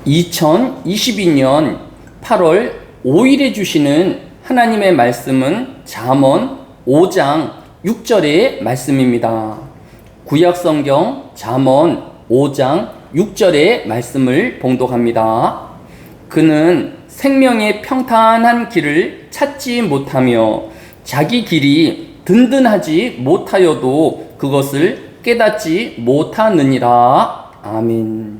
2022년 8월 5일에 주시는 하나님의 말씀은 잠언 5장 6절의 말씀입니다. 구약성경 잠언 5장 6절의 말씀을 봉독합니다. 그는 생명의 평탄한 길을 찾지 못하며 자기 길이 든든하지 못하여도 그것을 깨닫지 못하느니라. 아멘.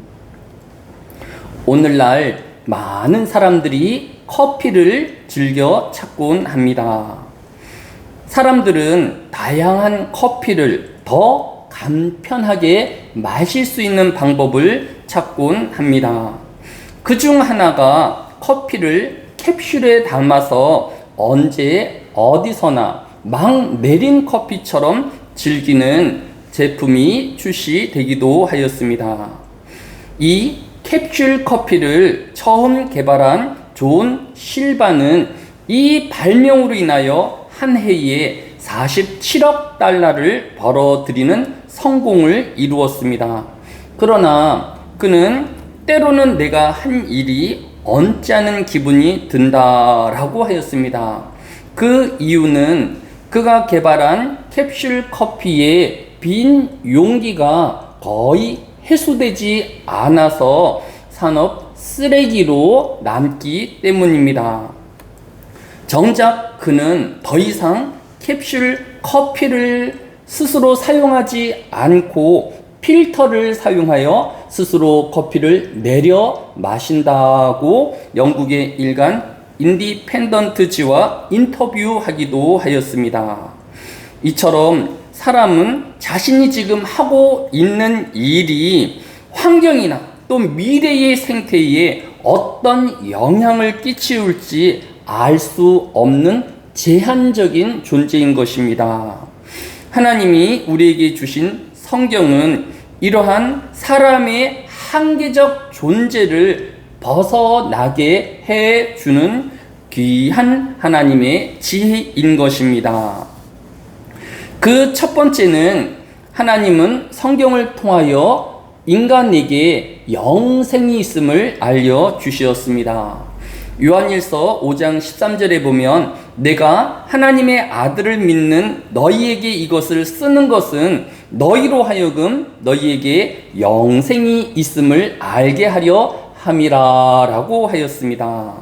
오늘날 많은 사람들이 커피를 즐겨 찾곤 합니다. 사람들은 다양한 커피를 더 간편하게 마실 수 있는 방법을 찾곤 합니다. 그중 하나가 커피를 캡슐에 담아서 언제 어디서나 막 내린 커피처럼 즐기는 제품이 출시되기도 하였습니다. 이 캡슐 커피를 처음 개발한 존 실바는 이 발명으로 인하여 한 해에 47억 달러를 벌어들이는 성공을 이루었습니다. 그러나 그는 때로는 내가 한 일이 언짢은 기분이 든다라고 하였습니다. 그 이유는 그가 개발한 캡슐 커피의 빈 용기가 거의 해소되지 않아서 산업 쓰레기로 남기 때문입니다. 정작 그는 더 이상 캡슐 커피를 스스로 사용하지 않고 필터를 사용하여 스스로 커피를 내려 마신다고 영국의 일간 인디펜던트지와 인터뷰하기도 하였습니다. 이처럼 사람은 자신이 지금 하고 있는 일이 환경이나 또 미래의 생태에 어떤 영향을 끼칠지 알 수 없는 제한적인 존재인 것입니다. 하나님이 우리에게 주신 성경은 이러한 사람의 한계적 존재를 벗어나게 해주는 귀한 하나님의 지혜인 것입니다. 그 첫 번째는 하나님은 성경을 통하여 인간에게 영생이 있음을 알려주셨습니다. 요한일서 5장 13절에 보면 내가 하나님의 아들을 믿는 너희에게 이것을 쓰는 것은 너희로 하여금 너희에게 영생이 있음을 알게 하려 함이라 라고 하였습니다.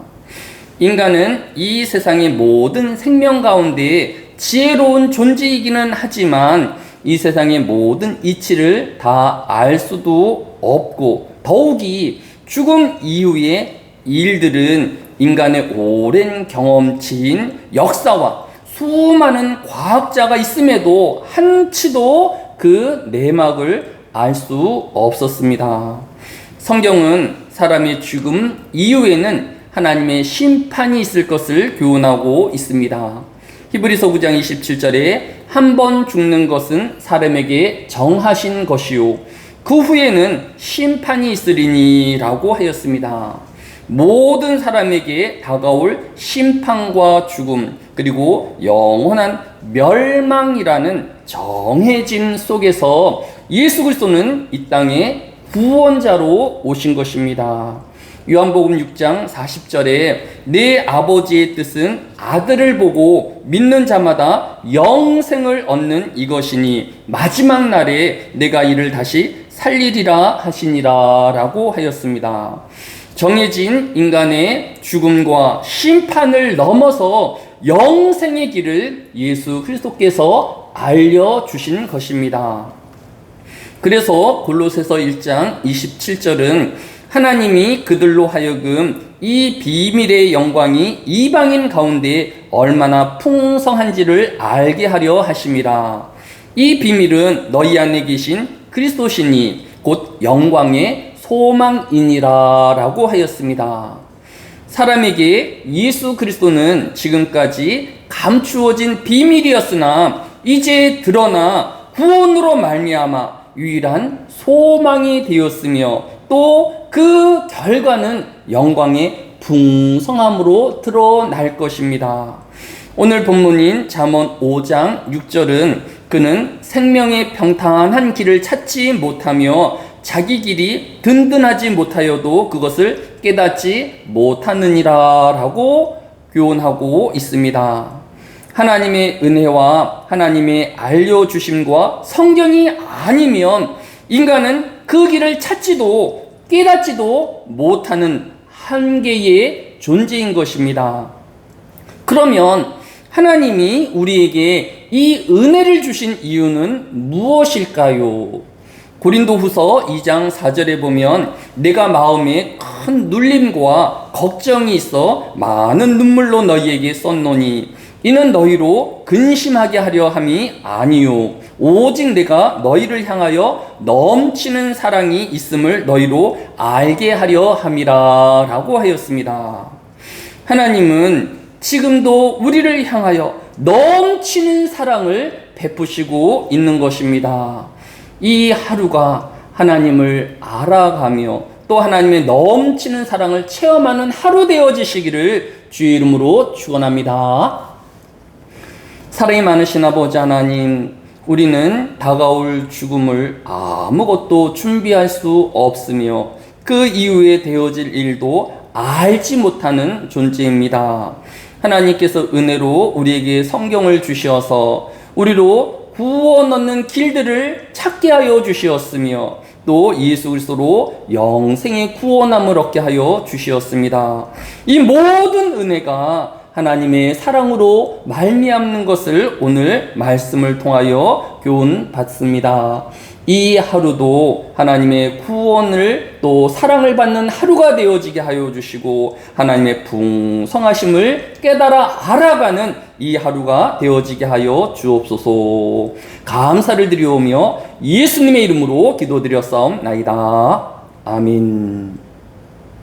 인간은 이 세상의 모든 생명 가운데 지혜로운 존재이기는 하지만 이 세상의 모든 이치를 다 알 수도 없고 더욱이 죽음 이후의 일들은 인간의 오랜 경험치인 역사와 수많은 과학자가 있음에도 한치도 그 내막을 알 수 없었습니다. 성경은 사람의 죽음 이후에는 하나님의 심판이 있을 것을 교훈하고 있습니다. 히브리서 9장 27절에 한 번 죽는 것은 사람에게 정하신 것이요 그 후에는 심판이 있으리니 라고 하였습니다. 모든 사람에게 다가올 심판과 죽음 그리고 영원한 멸망이라는 정해짐 속에서 예수 그리스도는 이 땅에 구원자로 오신 것입니다. 요한복음 6장 40절에 내 아버지의 뜻은 아들을 보고 믿는 자마다 영생을 얻는 이것이니 마지막 날에 내가 이를 다시 살리리라 하시니라 라고 하였습니다. 정해진 인간의 죽음과 심판을 넘어서 영생의 길을 예수 그리스도께서 알려주신 것입니다. 그래서 골로새서 1장 27절은 하나님이 그들로 하여금 이 비밀의 영광이 이방인 가운데 얼마나 풍성한지를 알게 하려 하심이라. 이 비밀은 너희 안에 계신 그리스도시니 곧 영광의 소망이니라 라고 하였습니다. 사람에게 예수 그리스도는 지금까지 감추어진 비밀이었으나 이제 드러나 구원으로 말미암아 유일한 소망이 되었으며 또 그 결과는 영광의 풍성함으로 드러날 것입니다. 오늘 본문인 잠언 5장 6절은 그는 생명의 평탄한 길을 찾지 못하며 자기 길이 든든하지 못하여도 그것을 깨닫지 못하느니라 라고 교훈하고 있습니다. 하나님의 은혜와 하나님의 알려주심과 성경이 아니면 인간은 그 길을 찾지도 깨닫지도 못하는 한계의 존재인 것입니다. 그러면 하나님이 우리에게 이 은혜를 주신 이유는 무엇일까요? 고린도후서 2장 4절에 보면 내가 마음에 큰 눌림과 걱정이 있어 많은 눈물로 너희에게 썼노니 이는 너희로 근심하게 하려 함이 아니요 오직 내가 너희를 향하여 넘치는 사랑이 있음을 너희로 알게 하려 함이라 라고 하였습니다. 하나님은 지금도 우리를 향하여 넘치는 사랑을 베푸시고 있는 것입니다. 이 하루가 하나님을 알아가며 또 하나님의 넘치는 사랑을 체험하는 하루 되어지시기를 주의 이름으로 축원합니다. 사랑이 많으신 아버지 하나님, 우리는 다가올 죽음을 아무것도 준비할 수 없으며 그 이후에 되어질 일도 알지 못하는 존재입니다. 하나님께서 은혜로 우리에게 성경을 주시어서 우리로 구원 얻는 길들을 찾게 하여 주시었으며 또 예수 그리스도로 영생의 구원함을 얻게 하여 주시었습니다. 이 모든 은혜가 하나님의 사랑으로 말미암는 것을 오늘 말씀을 통하여 교훈받습니다. 이 하루도 하나님의 구원을 또 사랑을 받는 하루가 되어지게 하여 주시고 하나님의 풍성하심을 깨달아 알아가는 이 하루가 되어지게 하여 주옵소서. 감사를 드리오며 예수님의 이름으로 기도드렸사옵나이다. 아멘.